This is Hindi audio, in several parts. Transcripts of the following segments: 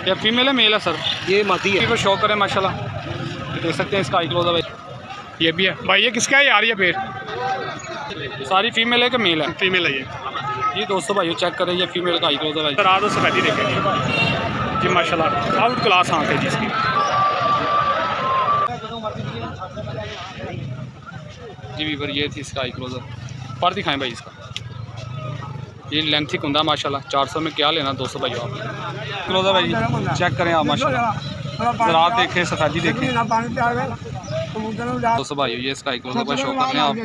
ये फीमेल है मेल है सर? ये मादी है। को शौक करें माशाल्लाह, देख सकते हैं इसका आई क्लोज है भाई। ये भी है भाई। ये किसका है यार? ये पेड़ सारी फीमेल है कि मेल है? फीमेल है ये दोस्तों भाई चेक करें, ये फीमेल का आई क्लोज है भाई। रात से पहले देखें जी माशाल्लाह आउट क्लास आँख है जी इसकी। जी वीवर ये थी इसका आई क्लोजर। पर दिखाएं भाई इसका, ये लेंथी कुंदा माशाल्लाह। 400 में क्या लेना 200 भाई आप क्लोजर भाई चेक करें आप माशाल्लाह। ज़रा देखें, सफेदी देखें 200 भाई। ये इसका आई क्लोजर भाई शो कर लें आप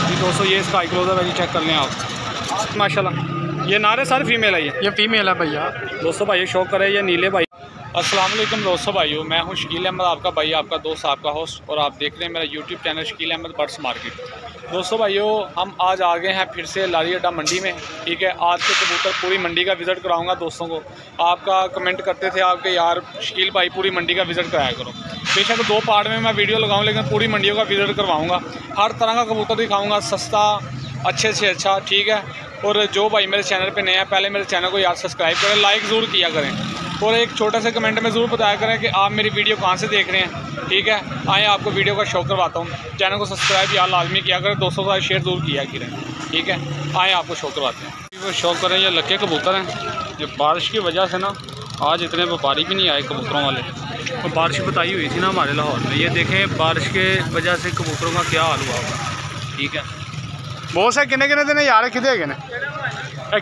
जी 200। ये इसका आई क्लोजर भाई चेक कर लें आप माशाल्लाह। ये नारे सारे फीमेल है? ये फीमेल है भैया। 200 भाई शो करें। ये नीले भाई। अस्सलाम वालेकुम दोस्तों भाइयों, मैं हूं शकील अहमद, आपका भाई, आपका दोस्त, आपका होस्ट, और आप देख रहे हैं मेरा YouTube channel Shakeel Ahmed birds market. दोस्तों भाइयों हम आज आ गए हैं फिर से लारी अड्डा मंडी में। ठीक है, आज के कबूतर पूरी मंडी का विज़िट कराऊंगा दोस्तों को। आपका कमेंट करते थे आपके यार शकील भाई पूरी मंडी का विज़िट कराया करो। बेशक 2 पार्ट में मैं वीडियो लगाऊँ, लेकिन पूरी मंडियों का विज़िट करवाऊँगा। हर तरह का कबूतर दिखाऊँगा, सस्ता अच्छे से अच्छा। ठीक है, और जो भाई मेरे चैनल पर नए हैं पहले मेरे चैनल को यार सब्सक्राइब करें, लाइक ज़रूर किया करें, और एक छोटा सा कमेंट में ज़रूर बताया करें कि आप मेरी वीडियो कहाँ से देख रहे हैं। ठीक है, आए आपको वीडियो का शो करवाता हूँ। चैनल को सब्सक्राइब यार लाजमी किया करें, 200 का शेयर ज़रूर किया करें। ठीक है, आए आपको शो करवाते हैं। वो शो करें, ये लक्के कबूतर हैं। ये बारिश की वजह से ना आज इतने व्यापारी भी नहीं आए कबूतरों वाले। तो बारिश बताई हुई थी ना हमारे लाहौर में। ये देखें बारिश के वजह से कबूतरों का क्या हाल हुआ होगा। ठीक है, बहुत से किन्ने किन्ने दिन यार कितने किन्ने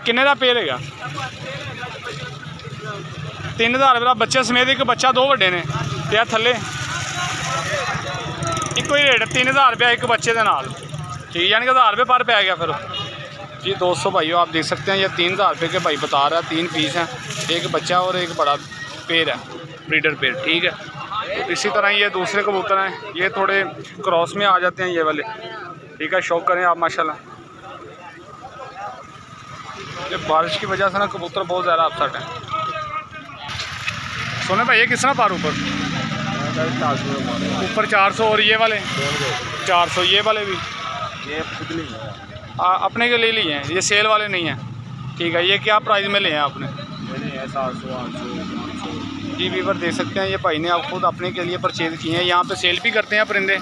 किन्ने का पेड़ है? 3000 रुपये बच्चे समेत। एक बच्चा 2 वड्डे ने ते थले एको ही रेट 3000 रुपया एक बच्चे के नाल। ठीक, यानी कि 1000 रुपये पर पै गया फिर जी। 200 भाइयों आप देख सकते हैं, ये 3000 रुपये के भाई बता रहा है। 3 पीस हैं, एक बच्चा और एक बड़ा पेड़ है, ब्रीडर पेड़। ठीक है, तो इसी तरह ये दूसरे कबूतर हैं, ये थोड़े क्रॉस में आ जाते हैं ये वाले। ठीक है, शौक करें आप माशाल्लाह। ये बारिश की वजह से ना कबूतर बहुत ज़्यादा अपसेट हैं। सोने भाई ये किस तरह पार ऊपर 400, और ये वाले 400, ये वाले भी ये खुद नहीं है, अपने के लिए लिए हैं, ये सेल वाले नहीं हैं। ठीक है, ये क्या प्राइस में लिए हैं आपने? 700 800 जी वीवर देख सकते हैं, ये भाई ने आप खुद अपने के लिए परचेज़ किए हैं। यहाँ पे सेल भी करते हैं परिंदे।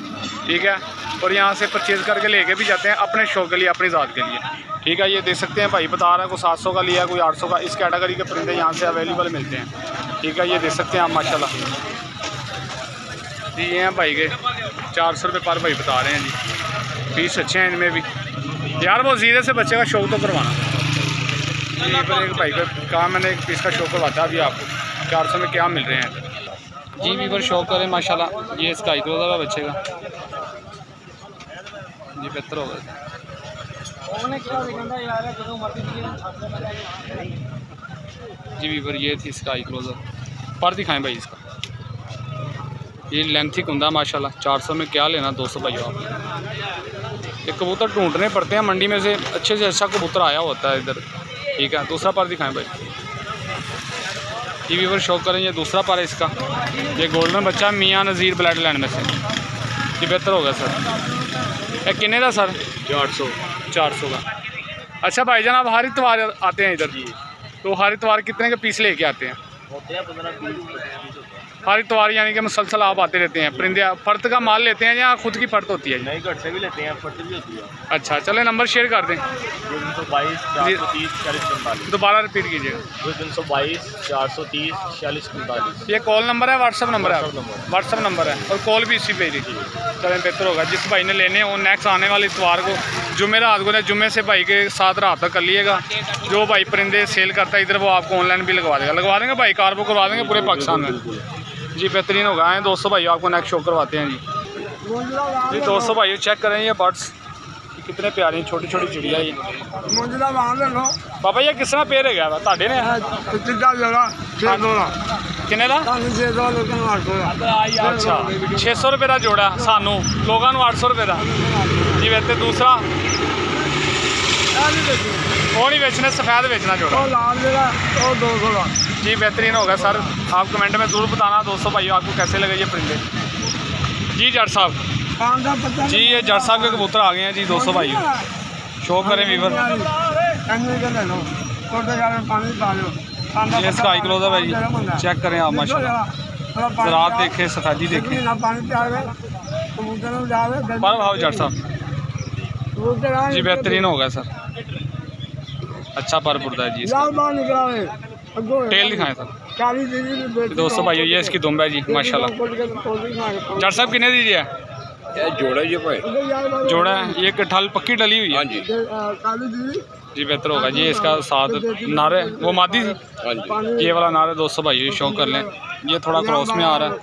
ठीक है, और यहाँ से परचेज़ करके लेके भी जाते हैं अपने शौक के लिए, अपनी ज़ात के लिए। ठीक है, ये देख सकते हैं भाई बता रहा है कोई 700 का लिया, कोई 800 का। इस कैटेगरी के परिंदे यहाँ से अवेलेबल मिलते हैं। ठीक है, ये देख सकते हैं आप माशाल्लाह जी। ये हैं भाई के 400 रुपये पर भाई बता रहे हैं जी। पीस अच्छे हैं इनमें भी यार। वो जीरे से बच्चे का शौक तो करवाना जी। एक भाई का कहा मैंने एक पीस का शौक करवाता अभी आपको। 400 में क्या मिल रहे हैं जी। वीवर शौक करें माशाल्लाह। ये इसका आई क्लोजर है बच्चे का जी, बेहतर होगा जी वीवर। ये थी इसका आई क्लोजर। पर दिखाएं भाई इसका, ये लेंथी कुंदा माशाल्लाह। 400 में क्या लेना 200 भाई आप। ये कबूतर ढूंढने पड़ते हैं मंडी में से अच्छा कबूतर आया होता है इधर। ठीक है, दूसरा पर दिखाएं भाई। ये वीवर शौक करें, ये दूसरा पर है इसका। ये गोल्डन बच्चा मियाँ नज़ीर ब्लड लाइन में से। ये बेहतर होगा सर। ये किन्ने का सर? 400 का। अच्छा भाईजान आप हर इतवार आते हैं इधर? तो हर इतवार कितने के पीस लेके आते हैं? होते हैं 15-20 हर इतवार यानी कि मुसलसल आप आते रहते हैं? परिंदे फ़र्द का माल लेते हैं या खुद की फ़र्द होती है? नहीं, घर से भी लेते हैं, फर्द भी होती है। अच्छा चलें, नंबर शेयर कर दें। 322 430 4045। दोबारा रिपीट कीजिएगा। 322 430 4045। ये कॉल नंबर है, व्हाट्सअप नंबर है? व्हाट्सअप नंबर है, और कॉल भी इसी पे ही। चलें बेहतर होगा। जिस भाई ने लेने हो नेक्स्ट आने वाले इतवार को जुमेरात को, जुम्मे से भाई के साथ रात तक कर लिएगा। जो भाई परिंदे सेल करता है इधर वो आपको ऑनलाइन भी लगवा देंगे भाई, कार्गो करवा देंगे पूरे पाकिस्तान में जी। बेहतरीन होगा। आए 200 भाई आपको नेक्स्ट शो करवाते हैं जी। 200 भाई चेक करें ये बर्ड्स कितने प्यारे हैं, छोटी छोटी चिड़िया। ये पापा ये किस तरह पेड़ है गया ताड़े ने? किन्ने का? अच्छा 600 रुपये का जोड़ा, सानू लोगों 800 रुपये का जी। वैसे दूसरा वो नहीं बेचने, सफ़ेद बेचना जोड़ा जी। बेहतरीन होगा सर। आप कमेंट में ज़रूर बताना 200 भाई आपको कैसे लगे ये परिंदे जी। जट साहब जी, ये जट साहब के कबूतर आ गए हैं जी। 200 भाई शो करें वीवर। ये स्काई क्लोज है भाई जी, चेक करें आप माशाल्लाह, ज़रात देखें, सफेदी देखें। पर भाव जट साहब जी बेहतरीन हो गया सर, अच्छा पर बुरदा है जी। टेल दिखाएं सर। दोस्तों भाई ये इसकी दुम्ब है जी माशाल्लाह। जट साहब कितने दीजिए? जोड़ा ये भाई जोड़ा है, ये ठल पक्की डली हुई है हाँ जी जी, बेहतर होगा जी। इसका साथ नारे वो मादी थी, हाँ जी। ये वाला नारे दोस्तों भाई शो कर लें, ये थोड़ा क्रॉस में आ रहा है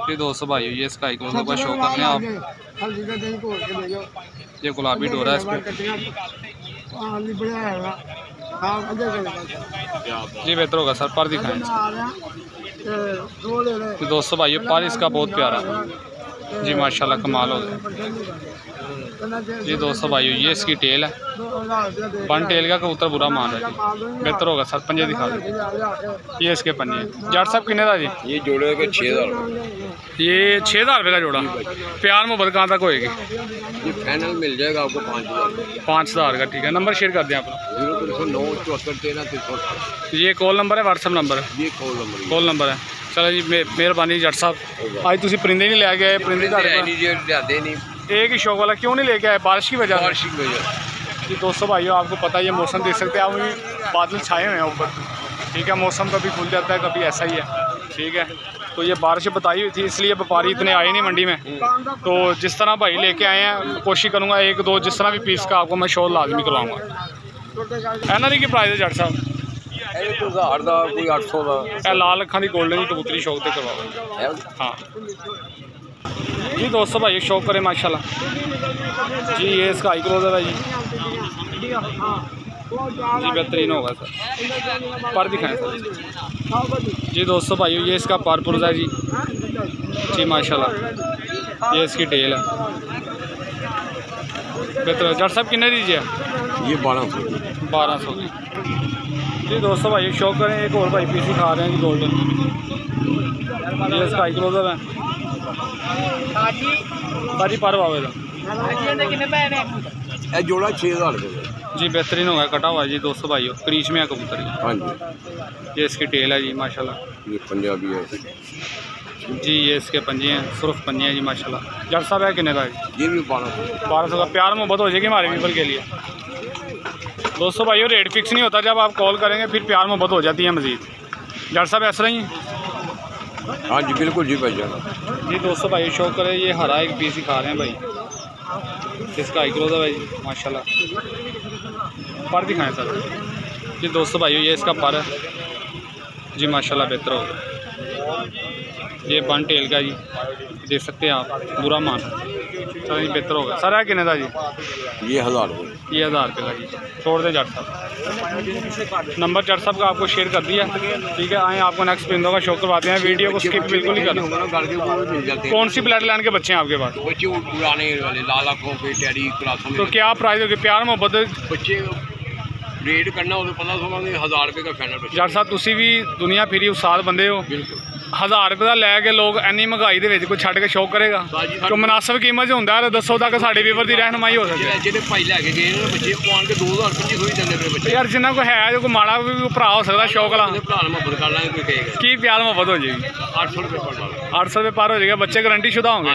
जी। दोस्तों भाई ये स्काई क्लोज का शो कर लें आप, ये गुलाबी डोरा है इस पर जी, बेहतर होगा सर। पर दिखाएं तो दोस्तों भाई पर इसका बहुत प्यारा जी माशाल्लाह, कमाल हो गया जी। दोस्तों भाई ये इसकी टेल है, वन टेल का कबूतर बुरा मान रहा है जी, बेहतर होगा सर। पंजे दिखा दो, ये इसके पंजे। जट साहब कितने था जी? ये जोड़े के 6000, ये 6000 रुपये का जोड़ा। प्यार मोहब्बत कहाँ तक होएगी? ये फाइनल मिल जाएगा आपको 5000 का, ठीक है। नंबर शेयर कर दें अपना। 03097413 ये कॉल नंबर है, व्हाट्सअप नंबर है? ये कॉल नंबर है। चलो जी मेहरबानी जट साहब। आज तुम परिंदे नहीं लैके आए? परिंदे नहीं एक ही शौक वाला क्यों नहीं लेके आए? बारिश की वजह की वजह जी। दोस्तों भाइयों आपको पता है ये मौसम देख सकते हैं आप, बादल छाए हुए हैं ऊपर, ठीक है। मौसम कभी खुल जाता है, कभी ऐसा ही है, ठीक है। तो ये बारिश बताई हुई थी, इसलिए व्यापारी इतने आए नहीं मंडी में। तो जिस तरह भाई लेके आए हैं कोशिश करूँगा एक दो जिस तरह भी पीस का आपको मैं शो लाजमी करवाऊँगा। एनआरई की प्राइस है जट साहब? 1000 का, कोई 800 का। लाल अखा की गोल्डन की कबूतरी शौक से करवाओ। हाँ जी दोस्तों भाई शौक करें माशाल्लाह जी। ये इसका हाई क्लोजर है जी जी, बेहतरीन होगा सर। पर दिखाएं सर जी। दोस्तों भाई ये इसका पर पुर्जा है जी माशाल्लाह, ये इसकी टेल है, बेहतर। जट साहब कितने दीजिए? ये 1200 की जी। दोस्तों भाई शौक करें, एक और भाई पीसी खा रहे हैं जी गोल्डन, ये इसका हाई क्लोजर है बाजी। पर वावे जोड़ा 6000 रुपये जी, बेहतरीन होगा, कटा हुआ है जी। दोस्तों भाइयों क्रीच में है कबूतर हाँ जी। ये इसकी टेल है जी माशाल्लाह, ये पंजाबी है जी। ये इसके पंजे हैं, सुर्ख पंजे हैं जी माशाल्लाह। जट साहब है कितने का? ये भी 1200 का। प्यार मोहब्बत हो जाएगी हमारे पीपल के लिए। दोस्तों भाइयों रेट फिक्स नहीं होता, जब आप कॉल करेंगे फिर प्यार मोहब्बत हो जाती है मज़ीद। जट साहब ऐसा ही? हाँ जी बिल्कुल जी भाई जान जी। दोस्तों भाई शौक करें, ये हरा एक पीस ही खा रहे हैं भाई, इसका हाई क्लोज है भाई माशाल्लाह। पर दिखाएं सर जी। दोस्तों भाइयों ये इसका पर है जी माशाल्लाह, बेहतर होगा। ये वन टेल का जी, देख सकते हैं आप, बुरा मान सर जी, बेहतर होगा सर। है कितने का जी? ये 1000 रुपये। ये 1000 रुपये का जी। छोड़ दें जट साहब। नंबर जट साहब का आपको शेयर कर दिया, ठीक है। आए आपको नेक्स्ट परिंदों का शो करवाते हैं, वीडियो को स्किप बिल्कुल नहीं करना। कौन सी ब्लड लाइन के बच्चे हैं आपके पास? पुराने वाले लाल आँखों के टैडी क्लासों में। तो क्या प्राइस होगी? प्यार मोहब्बत बच्चे रेट करना हो तो 1500 1000 रुपये का फाइनल। जट साहब तुसी भी दुनिया फिरी उस्ताद बंदे हो, 1000 रुपये का लैके लोग इन्नी महंगाई के कोई छड़ के शौक करेगा? तो मुनासिब कीमत होंगे है, दसो तक साढ़े वीवर की रहनुमाई हो सकती है। यार जिन्हों को है जो कोई माड़ा भी भरा हो सकता शौक वाला, की प्यार मोहब्बत हो जाएगी? 800 रुपये पर 800 रुपये पार हो जाएगा, बच्चे गारंटी शुदा होंगे?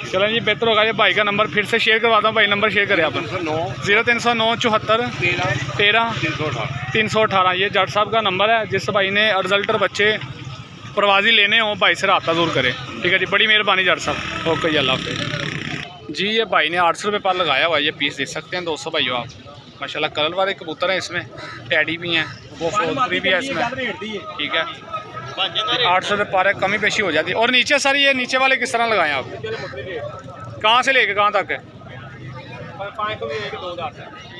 चलो जी बेहतर होगा। ये भाई का नंबर फिर से शेयर करवाता हूँ, भाई नंबर शेयर करें आप। 0309 74 13 318। ये जट साहब का नंबर है। जिस भाई ने रिजल्टर बच्चे प्रवासी लेने हो भाई से रब्ता दूर करें, ठीक है जी। बड़ी मेहरबानी जट साहब, ओके जी, अल्लाह हाफ़िज़ जी। ये भाई ने 800 रुपये पर लगाया हुआ है, ये पीस देख सकते हैं दोस्तों भाइयों आप माशाल्लाह। कलर वाले कबूतर हैं इसमें, टैडी भी हैं, वो फोल्ट्री भी है इसमें, ठीक है। 800 रुपये पर है, कमी पेशी हो जाती है। और नीचे सर ये नीचे वाले किस तरह लगाए आप? कहाँ से लेके कहाँ तक है?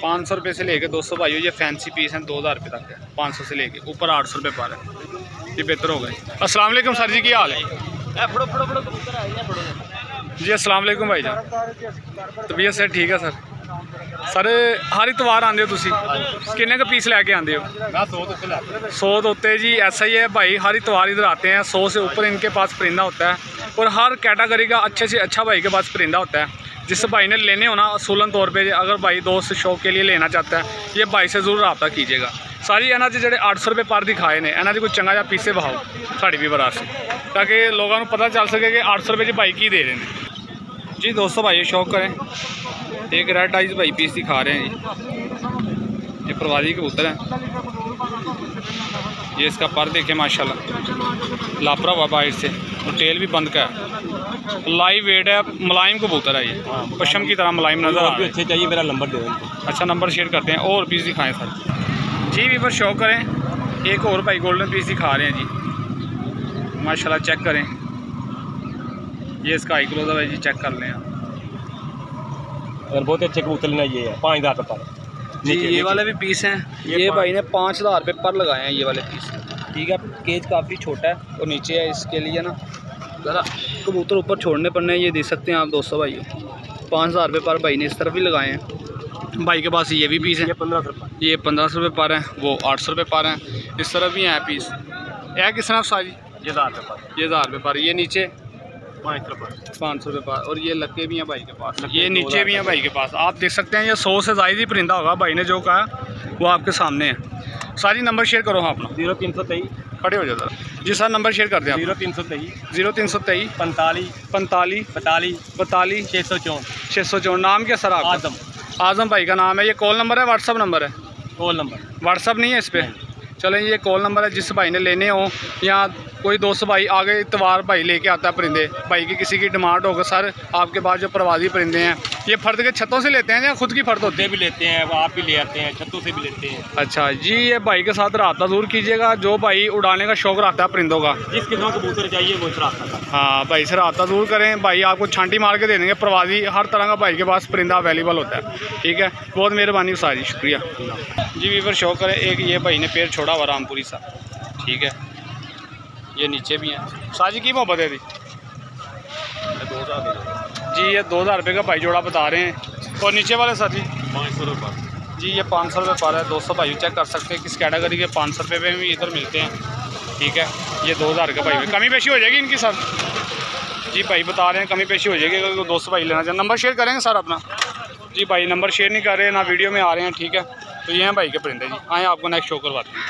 500 रुपये से लेके दोस्तों भाइयों ये फैंसी पीस हैं 2000 रुपये तक है। 500 से लेके ऊपर 800 रुपये पर है, ये बेहतर हो गए। अस्सलाम वालेकुम सर जी, क्या हाल है जी? अस्सलाम वालेकुम भाई जान, तबीयत से ठीक है सर? सर हर इतवार आते हो तुसी, किन्ने का पीस लैके आते हो? 100 तो उत्ते जी। ऐसा ही है भाई, हर इतवार इधर आते हैं। 100 से ऊपर इनके पास परिंदा होता है और हर कैटेगरी का अच्छे से अच्छा भाई के पास परिंदा होता है। जिस भाई ने लेने हो ना असूलन तौर पे, अगर भाई दोस्त शौक के लिए लेना चाहता है, ये भाई से जरूर रब्ता कीजिएगा। सारी इन्हों के जोड़े 800 रुपये पर दिखाए ने, इन्हों कोई चंगा जहा पीसे बहाओ साड़ी भी बरात से, ताकि लोगों को पता चल सके कि 800 रुपये भाई की दे रहे हैं जी। दोस्तों भाई शौक करें, एक रेड आइज भाई पीस दिखा रहे हैं जी, ये प्रवादी कबूतर है। ये इसका पर देखे माशाल्लाह लापरा हुआ बाइट से, और टेल भी बंद का है, लाइव वेट है, मुलायम कबूतर है, ये पशम की तरह मुलायम नज़र आ रहा है। अच्छे चाहिए मेरा नंबर दे दें। अच्छा नंबर शेयर करते हैं, और पीस दिखाएं सर जी। भी पर शौक करें, एक और भाई गोल्डन पीस दिखा रहे हैं जी माशाल्लाह, चेक करें। ये इसका हाई क्लोज है जी, चेक कर लें आप। और बहुत अच्छे कबूतर लेना, ये है 5000 रुपये पर जी। ये वाले भी पीस हैं, ये भाई ने 5000 रुपये पर लगाए हैं ये वाले पीस, ठीक है। केज काफ़ी छोटा है और नीचे है, इसके लिए ना ज़रा कबूतर ऊपर छोड़ने पड़ने हैं, ये देख सकते हैं आप दोस्तों भाई। 5000 रुपये पर भाई ने इस तरफ भी लगाए हैं। भाई के पास ये भी पीस है, ये 1500 रुपये, ये 1500 रुपये पर है, वो 800 रुपये पर हैं। इस तरफ भी है पीस, है किस तरह साजी, ये 1000 रुपये पर, ये 1000 रुपये पर, ये नीचे 500 रुपये, 500 रुपये पर, और ये लक्के भी हैं भाई के पास, ये नीचे भी हैं भाई के पास। आप देख सकते हैं ये 100 से ज़ायद ही परिंदा होगा, भाई ने जो कहा वो आपके सामने है। सारी नंबर शेयर करो हाँ अपना। 0323 खड़े हो जाओ जरा जी सर, नंबर शेयर कर दें आप। 0323 0323 45 45 42 42 654 654। नाम क्या सर आपका? आजम, आजम भाई का नाम है। ये कॉल नंबर है, व्हाट्सअप नंबर है? कॉल नंबर, व्हाट्सअप नहीं है इस पर? चलें, ये कॉल नंबर है। जिस भाई ने लेने हो, या कोई दोस्त भाई आगे इतवार भाई लेके आता है परिंदे, भाई की किसी की डिमांड होगा सर आपके पास जो प्रवासी परिंदे हैं, ये फर्द के छतों से लेते हैं या खुद की फर्द होती है? भी लेते हैं, आप भी ले आते हैं, छतों से भी लेते हैं। अच्छा जी, ये भाई के साथ रब्ता ज़रूर कीजिएगा, जो भाई उड़ाने का शौक़ रखता है परिंदों का, जिस किस्म का कबूतर चाहिए वो रखता है। हाँ भाई से रब्ता ज़रूर करें, भाई आपको छांटी मार के दे देंगे। प्रवासी हर तरह का भाई के पास परिंदा अवेलेबल होता है, ठीक है। बहुत मेहरबानी सारी, शुक्रिया जी। वीवर शौक करें, एक ये भाई ने पेड़ छोड़ा हुआ रामपुरी सा, ठीक है। ये नीचे भी हैं। साजी की मोहब्बत है जी, 2000 जी ये 2000 रुपये का भाई जोड़ा बता रहे हैं। और नीचे वाले सर जी 500 रुपये जी, ये 500 रुपये पर है। 200 भाई चेक कर सकते हैं किस कैटेगरी के 500 रुपये में भी इधर मिलते हैं, ठीक है। ये 2000 का भाई, कमी पेशी हो जाएगी इनकी सर जी, भाई बता रहे हैं कमी पेशी हो जाएगी अगर 200 भाई लेना चाहिए। नंबर शेयर करेंगे सर अपना जी। भाई नंबर शेयर नहीं कर रहे ना वीडियो में आ रहे हैं, ठीक है। तो ये हैं भाई के परिंदे जी, आए आपको नेक्स्ट शो करवाते हैं।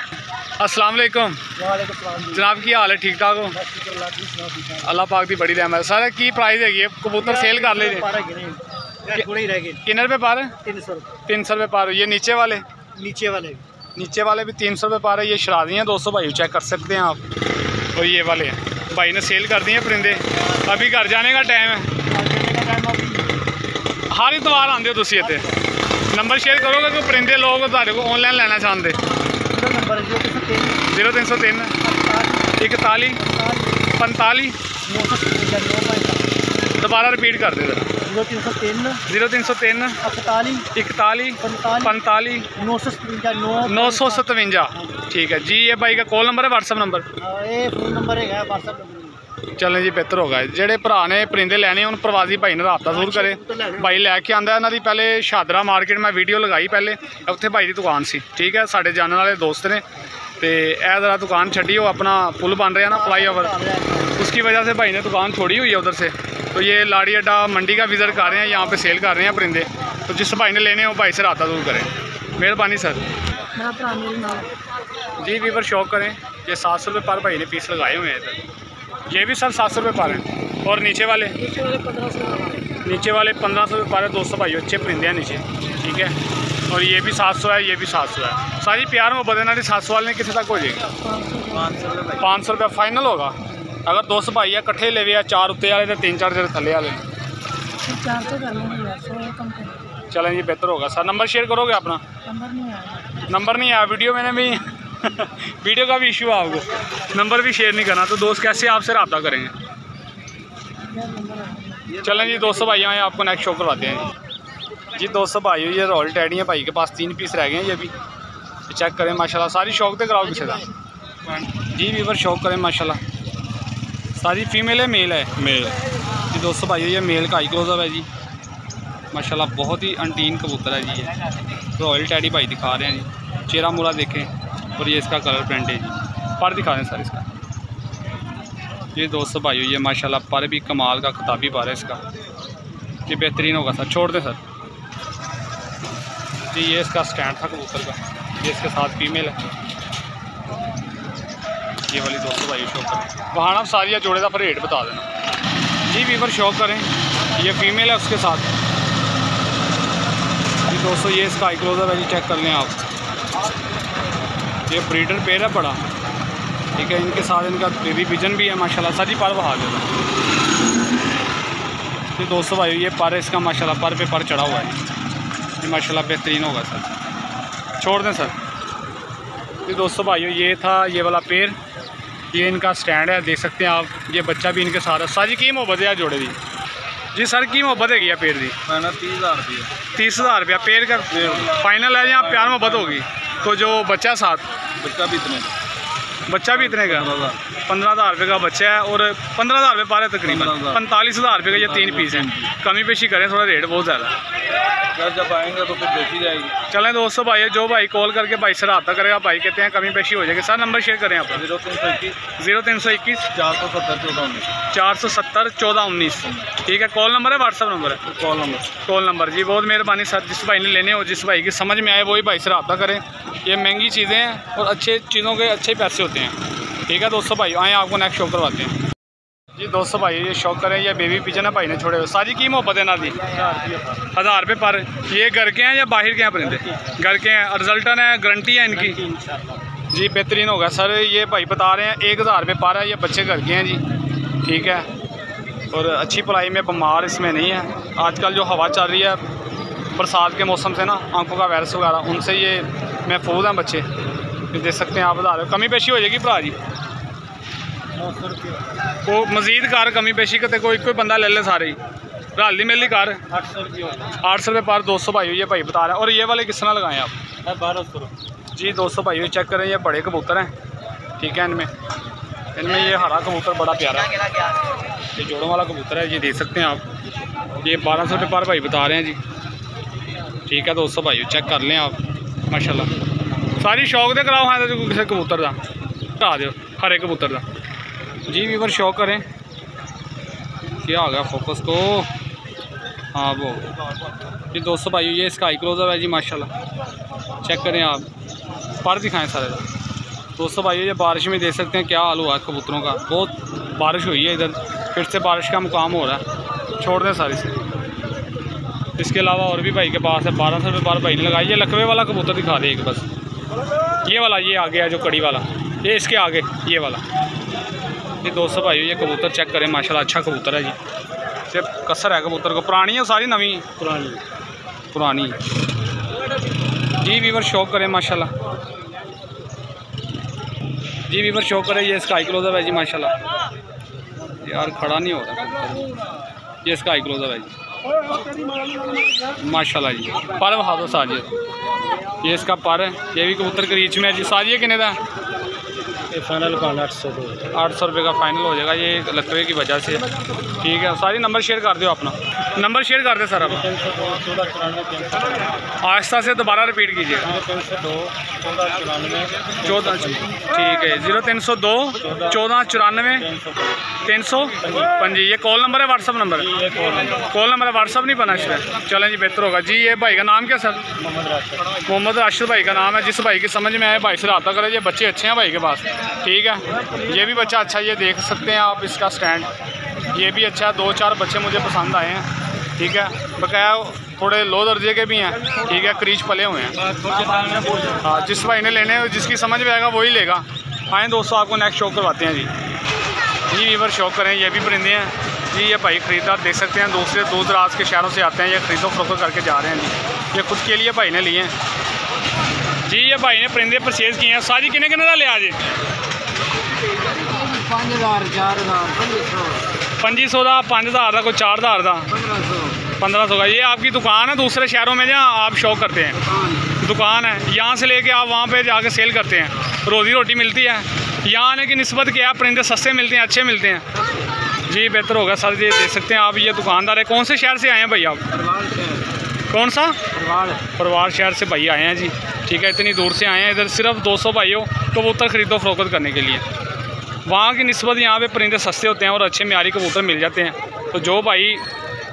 अस्सलाम वालेकुम जनाब, की हाल है? ठीक ठाक हो? अल्लाह पाक की बड़ी रहमत। सर की प्राइस है कबूतर सेल कर ले? कितने रुपये पर है? 300 रुपये पर। ये नीचे वाले भी 300 रुपये पर है। ये शराजी हैं 200 भाई चेक कर सकते हैं आप। और ये वाले हैं भाई ने सेल कर दिए परिंदे, अभी घर जाने का टाइम है। हर इतवार आते हो तुम इतने? नंबर शेयर करोगे कि परिंदे लोग तुहाडे को ऑनलाइन लेना चाहते? 0303 41 45 दोबारा रिपीट कर दे जरा। 0303 41 45 957। ठीक है जी। ये भाई का कॉल नंबर है, व्हाट्सअप नंबर? फोन नंबर है व्हाट्सअप नंबर। चलें जी, बेहतर होगा। ਜਿਹੜੇ ਭਰਾ ਨੇ परिंदे ਲੈਣੇ ਹੁਣ प्रवासी भाई ਨਾਲ रब्ता ਜ਼ਰੂਰ ਕਰੇ। भाई लैके आंदा ਇਹਨਾਂ ਦੀ ਪਹਿਲੇ ਸ਼ਾਦਰਾ ਮਾਰਕੀਟ ਮੈਂ ਵੀਡੀਓ ਲਗਾਈ ਪਹਿਲੇ, ਉੱਥੇ भाई ਦੀ ਦੁਕਾਨ ਸੀ, ठीक है। ਸਾਡੇ ਜਾਣਨ ਵਾਲੇ ਦੋਸਤ ਨੇ, तो यह ज़रा दुकान छड़ी, वो अपना पुल बन रहा है ना फ्लाई ओवर, उसकी वजह से भाई ने दुकान छोड़ी हुई है उधर से। तो ये लाड़ी अड्डा मंडी का विज़िट कर रहे हैं, यहाँ पे सेल कर रहे हैं परिंदे। तो जिस भाई ने लेने हो भाई से रब्ता ज़रूर करें, मेहरबानी सर जी। वीवर शौक करें। ये 700 रुपये पर भाई ने पीस लगाए हुए हैं इधर। ये भी सर 700 रुपये पर हैं। और नीचे वाले 1500 रुपये पर है। 200 भाई अच्छे परिंदे हैं नीचे, ठीक है। और ये भी 700 है, ये भी 700 है। सारी प्यार में बदलना 700 वाले कितने तक हो जाएगी? 500 रुपये फाइनल होगा। अगर 200 भाई है कट्ठे ले या 4 उत्ते वाले तो 3-4 जरे थले वाले। चलें ये बेहतर होगा सर। नंबर शेयर करोगे अपना? नंबर नहीं आया वीडियो मैंने भी वीडियो का भी इशू है आपको, नंबर भी शेयर नहीं करना, तो दोस्त कैसे आपसे रब्ता करेंगे? चलें जी 200 भाई आए, आपको नेक्स्ट शो करवाते हैं जी। 200 भाई ये रॉयल टैडी है भाई के पास, 3 पीस रह गए हैं। ये भी चेक करें माशाल्लाह, सारी शौक तो कराओ किसी का जी। वीवर शौक करें माशाल्लाह, सारी फीमेल है मेल है? मेल जी। 200 भाई ये मेल का हाई क्लोजअप है जी माशाल्लाह, बहुत ही अंटीन कबूतर है जी। ये रॉयल टैडी भाई दिखा रहे हैं जी, चेहरा मुरा देखें। और ये इसका कलर प्रिंट है जी। पर दिखा दें सर इसका। ये 200 भाई ये माशाल्लाह पर भी कमाल का खिताबी पर है इसका, जी बेहतरीन होगा सर, छोड़ दें सर जी। ये इसका स्टैंड था कबूतर का, ये इसके साथ फीमेल है, ये वाली दोस्तों भाई शौक करें वहाँ ना सारी जोड़े का फिर रेट बता देना जी। वीवर शौक करें, ये फीमेल है उसके साथ जी दोस्तों। ये इसका आई क्लोजर है जी, चेक कर लें आप। ये ब्रीडर पेयर है बड़ा, ठीक है। इनके साथ इनका बेबी पिजन भी है माशाल्लाह। सर जी पर बहा देगा जी दोस्तों भाई। ये पर इसका माशाल्लाह पर पे पर चढ़ा हुआ है जी माशाल्लाह, बेहतरीन होगा सर, छोड़ दें सर जी दोस्तों भाइयों। ये था ये वाला पेयर, ये इनका स्टैंड है, देख सकते हैं आप। ये बच्चा भी इनके साथ है। सर जी की मोहब्बत है जोड़े दी जी, सर की मोहब्बत है पेड़ दी? मैंने 30,000 रुपये। 30,000 रुपया पेड़ का फाइनल है, यहाँ प्यार मोहब्बत होगी। तो जो बच्चा साथ, बच्चा भी इतने बच्चा भी इतने का 15,000 रुपये का बच्चा है और 15,000 रुपये पा रहे तकरीबन 45,000 रुपये का ये 3 पीस हैं। कमी पेशी करें, थोड़ा रेट बहुत ज़्यादा है। जब आएंगे तो फिर देखी जाएगी। चलें दोस्तों भाई, जो भाई कॉल करके भाई से रब्ता करेगा, भाई कहते हैं कमी पेशी हो जाएगी। सर नंबर शेयर करें आप। 0321 470 1419 ठीक है। कॉल नंबर है, व्हाट्सअप नंबर है? कॉल नंबर जी। बहुत मेहरबानी सर, जिस भाई ने लेने हो, जिस भाई की समझ में आए वही भाई से रब्ता करें। ये महंगी चीज़ें हैं और अच्छे चीज़ों के अच्छे पैसे होते हैं, ठीक है दोस्तों भाई। आएँ आपको नेक्स्ट शो करवाते हैं जी दोस्तों भाई। ये शौक करें, ये बेबी पिजन है भाई ने छोड़े हुए। सारी की मोहब्बत है ना दी? 1000 रुपये पर। ये घर के हैं या बाहर के हैं परिंदे? घर के हैं। रिजल्टन है, गारंटी है इनकी जी, बेहतरीन होगा सर। ये भाई बता रहे हैं 1000 रुपये पर है। ये बच्चे घर के हैं जी, ठीक है। और अच्छी पलाई में, बीमार इसमें नहीं है। आजकल जो हवा चल रही है बरसात के मौसम से ना, आंखों का वायरस वगैरह, उनसे ये महफूज हैं बच्चे। देख सकते हैं आप, बता रहे कमी पेशी हो जाएगी भरा जी। वो मजीद कार कमी पेशी करते, कोई बंदा ले ले सारे ही रल दी मिली कार 800 रुपये पर। 200 भाई ये भाई बता रहे हैं। और ये वाले किस तरह लगाएं आप? 1200 जी। 200 भाई चेक करें, ये बड़े कबूतर हैं, ठीक है। इनमें ये हरा कबूतर बड़ा प्यारा है, ये जोड़ों वाला कबूतर है, ये देख सकते हैं आप। ये 1200 रुपये पर भाई बता रहे हैं जी, ठीक है। 200 भाई चेक कर लें आप माशाल्लाह। सारी शौक दे कराओ है तो किसी कबूतर का हटा दो, हरे कबूतर का जी। वीवर शौक करें, क्या आ गया फोकस को? हाँ वो जी 200 भाई। ये इसका आई क्लोजर है जी माशाल्लाह, चेक करें आप। पर दिखाएं सारे 200 भाई। ये बारिश में देख सकते हैं क्या हाल हुआ है कबूतरों का। बहुत बारिश हुई है इधर, फिर से बारिश का मुकाम हो रहा है। छोड़ दें सारी से। इसके अलावा और भी भाई के पास है। 1200 रुपये पर भाई ने लगाई। ये लकवे वाला कबूतर दिखा दे एक बस, ये वाला, ये आ गया जो कड़ी वाला, ये इसके आगे ये वाला। ये 200 भाई ये कबूतर चेक करें माशाल्लाह, अच्छा कबूतर है जी। सिर्फ कसर है कबूतर को, पुरानी है सारी, नवी पुरानी जी। वीवर शौक करें माशाल्लाह जी। वीवर शौक करें, ये इसका आई क्लोजर है जी माशाल्लाह। यार खड़ा नहीं हो रहा। ये इसका आई क्लोजर है जी माशाल्लाह जी। पर बहा दो साजिए, ये इसका पर है। ये भी कबूतर के रीच में है जी। साजिए कितने का? ये फाइनल का 800 रुपये का फाइनल हो जाएगा, ये लकवे की वजह से, ठीक है। सारी नंबर शेयर कर दो, अपना नंबर शेयर कर दे सर आप। 1494 आहिस्ता से दोबारा रिपीट कीजिए। 14 ठीक है। 0302 1494 305। ये कॉल नंबर है, व्हाट्सअप नंबर है? कॉल नंबर है, व्हाट्सअप नहीं बना शायद। चलें जी, बेहतर होगा जी। ये भाई का नाम क्या सर? मोहम्मद राशिद भाई का नाम है। जिस भाई की समझ में आए भाई से रब्ता करें। ये बच्चे अच्छे हैं भाई के पास, ठीक है। ये भी बच्चा अच्छा, ये देख सकते हैं आप इसका स्टैंड, ये भी अच्छा है। 2-4 बच्चे मुझे पसंद आए हैं, ठीक है। बकाया थोड़े लो दर्जे के भी हैं, ठीक है। क्रीच पले हुए हैं। हाँ, जिस भाई ने लेने, जिसकी समझ में आएगा वही लेगा। आएँ दोस्तों, आपको नेक्स्ट शौक करवाते हैं जी। वीवर शौक करें, ये भी परिंदे हैं जी। ये भाई ख़रीदार देख सकते हैं, दूसरे दूर दराज के शहरों से आते हैं, ये खरीदो फरोख्त करके जा रहे हैं जी। ये खुद के लिए भाई ने लिए हैं जी। ये भाई ने परिंदे परचेज़ किए हैं। सारी किने किने का लिया जी? 5000 4000 2500 का, 5000 का, कोई 4000 का, 1500 का। ये आपकी दुकान है दूसरे शहरों में जहाँ आप शौक करते हैं? दुकान है। यहाँ से लेके आप वहाँ पे जाके सेल करते हैं, रोज़ी रोटी मिलती है। यहाँ आने की निस्बत क्या है, परिंदे सस्ते मिलते हैं, अच्छे मिलते हैं जी। बेहतर होगा सर जी। देख सकते हैं आप, ये दुकानदार है। कौन से शहर से आए हैं भाई आप? कौन सा? परवार शहर से भाई आए हैं जी, ठीक है। इतनी दूर से आए हैं इधर सिर्फ 200 भाइयों कबूतर ख़रीदो फरोख्त करने के लिए। वहाँ की निस्बत यहाँ पे परिंदे सस्ते होते हैं और अच्छे म्यारी कबूतर मिल जाते हैं। तो जो भाई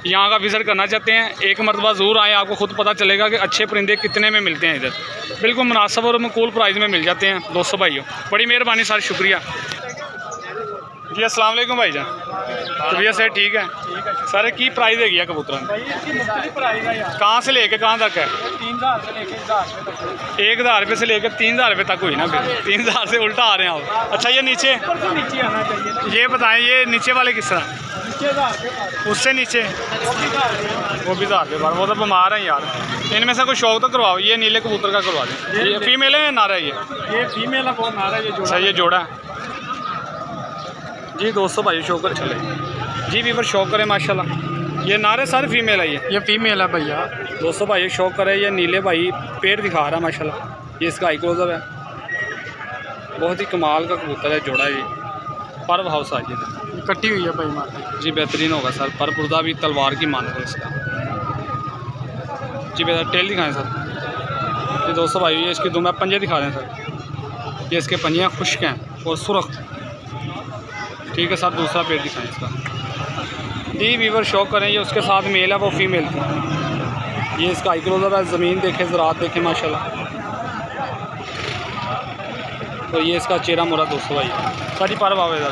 यहाँ का विज़िट करना चाहते हैं, एक मरतबा ज़रूर आएँ, आपको खुद पता चलेगा कि अच्छे परिंदे कितने में मिलते हैं। इधर बिल्कुल मुनासिब और मकूल प्राइस में मिल जाते हैं दोस्तों भाइयों। बड़ी मेहरबानी सर, शुक्रिया जी। अस्सलाम वालेकुम भाई जान, तबीयत से ठीक है सर? की प्राइस है गया कबूतर? कहाँ से लेके कहाँ तक है? 1000 रुपये से लेकर 3000 रुपये तक हुई ना? फिर 3000 से उल्टा आ रहे हैं आप। अच्छा ये नीचे आना चाहिए। ये बताएं ये नीचे वाले किस तरह? उससे नीचे वो भी 1000 रुपये बार। वो तो बीमार हैं यार। इनमें से कोई शौक तो करवाओ। ये नीले कबूतर का करवा दें। ये फीमेल है नारा? ये फीमेल है। कौन नारा? ये जोड़ा। ये जोड़ा है जी दोस्तों भाई। शौक कर चले जी वीवर, शौक करें माशाल्लाह। ये नारे सारे फीमेल है। ये फीमेल है भैया दोस्तों भाई। शौक करे ये नीले भाई पेड़ दिखा रहा है माशाल्लाह। ये इसका आई क्लोजअप है, बहुत ही कमाल का कबूतर है, जोड़ा ये पर हाउस आ गई कट्टी हुई है भाई जी। बेहतरीन होगा सर, पर पुर्दा भी तलवार की मान है इसका जी। बेहतर टेल दिखाएँ सर। ये दोस्तों भाई ये इसकी दुम पंजे दिखा दें सर। ये इसके पंजियाँ खुश्क हैं और सुरख। ठीक है सर, दूसरा पेड़ दिखाएं इसका जी वीवर। शौक करें ये उसके साथ मेल है, वो फीमेल थी। ये इसका आई क्लोजअप है। ज़मीन देखें, ज़रात देखें माशाल्लाह। तो ये इसका चेहरा मोरा दोस्तों भाई सारी पर आवेदा।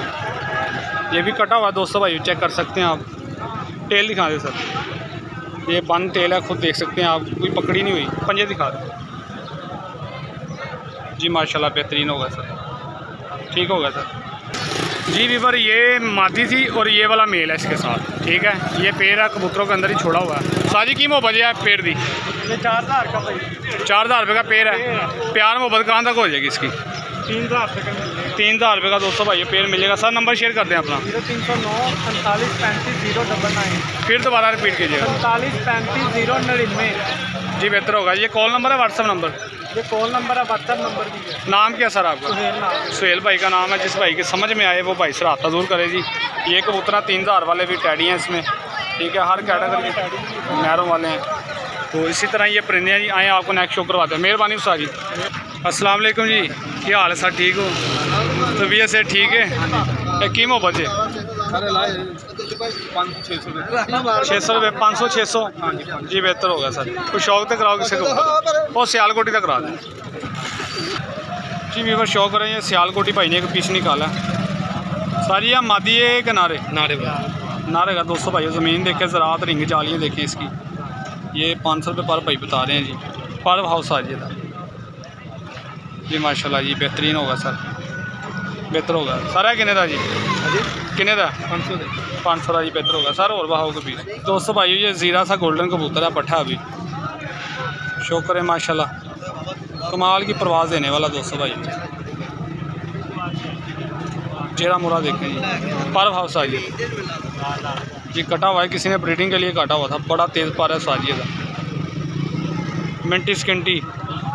ये भी कटा हुआ है दोस्तों भाई, चेक कर सकते हैं आप। टेल दिखा दें सर। ये बंद टेल है, खुद देख सकते हैं आप, कोई पकड़ी नहीं हुई। पंजे दिखा दें जी माशाल्लाह। बेहतरीन होगा सर, ठीक होगा सर जी वीवर। ये मादी थी और ये वाला मेल है इसके साथ। ठीक है, ये पेड़ है कबूतरों के अंदर ही छोड़ा हुआ है। सारी की मोहब्बत है पेड़ दी? ये 4000 का भाई। 4000 रुपये का पेड़ है। प्यार मोहब्बत कहाँ तक हो जाएगी इसकी? 3000 रुपये। 3000 रुपये का दोस्तों भाई ये पेड़ मिलेगा। सर नंबर शेयर कर दें अपना। 0309 47 35 099। फिर दोबारा रिपीट कीजिएगा। 47 35 099 जी। बेहतर होगा। ये कॉल नंबर है व्हाट्सअप नंबर? ये कॉल नंबर है, व्हाट्सअप नंबर भी है। नाम क्या सर आपका? सुहेल भाई का नाम है। जिस भाई के समझ में आए वो भाई से रब्ता ज़रूर करे जी। ये कबूतर 3000 वाले भी टैडी हैं इसमें। ठीक है, हर कैटेगरी के नहरों वाले हैं। तो इसी तरह ये परिंदे हैं जी। आए आपको नेक्स्ट शो करवाते हैं। मेहरबानी उस्ताद जी। अस्सलाम वालेकुम जी, क्या हाल है सर? ठीक हो? तबीयत से ठीक है? की मोहब्बत है? 600 रुपये। 500 600 जी। बेहतर होगा सर। कोई शौक तो कराओ किसी को, और सियालकोटी तक करा दें जी वीवर। शौक करें ये सियालकोटी भाई ने एक पीस निकाला सारी। यह मादी है किनारे नारे का दोस्तों भाई। ज़मीन देखें, ज़रात रिंग जालियाँ देखें इसकी। ये 500 रुपये पर भाई बता रहे हैं जी। पर हाउस आ जाइए जी माशाल्लाह जी। बेहतरीन होगा सर, बेहतर होगा सर। है किन्ने दा जी? किन्ने दा? 500 का जी। बेहतर होगा सर। और बहाओ के पीस दोस्तों भाई। ये ज़ीरा सा गोल्डन कबूतर है, पट्ठा अभी। शौक करें माशाल्लाह, कमाल की परवाज़ देने वाला दोस्तों भाई। चेहरा मुरा देखें जी। पर हाउस आ जाइए जी। कटा हुआ है, किसी ने ब्रीडिंग के लिए काटा हुआ था। बड़ा तेज़ पर है साजिए का। मिंटी स्किंटी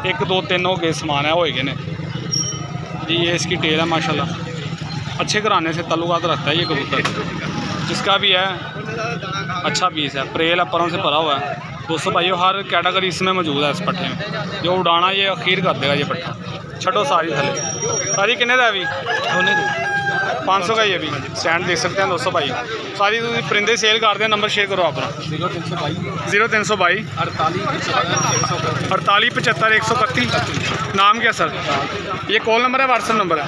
1 2 3 हो गए समान है होएगे ने जी। ये इसकी टेल है माशाल्लाह। अच्छे घराने से ताल्लुकात रखता है ये कबूतर। जिसका भी है अच्छा पीस है। प्रेल है, परों से भरा हुआ है दोस्तों भाई। हर कैटेगरी इसमें मौजूद है इस पट्टे में। जो उड़ाना ये अखीर कर देगा ये पट्टा। छठो सारी थले सारी किन्ने दा भी? 500 का ये भी। स्टैंड देख सकते हैं दोस्तों भाई। सारी परिंदे सेल कर दें। नंबर शेयर करो अपना। 0322 48 75 131। नाम क्या सर? ये कॉल नंबर है, व्हाट्सअप नंबर है?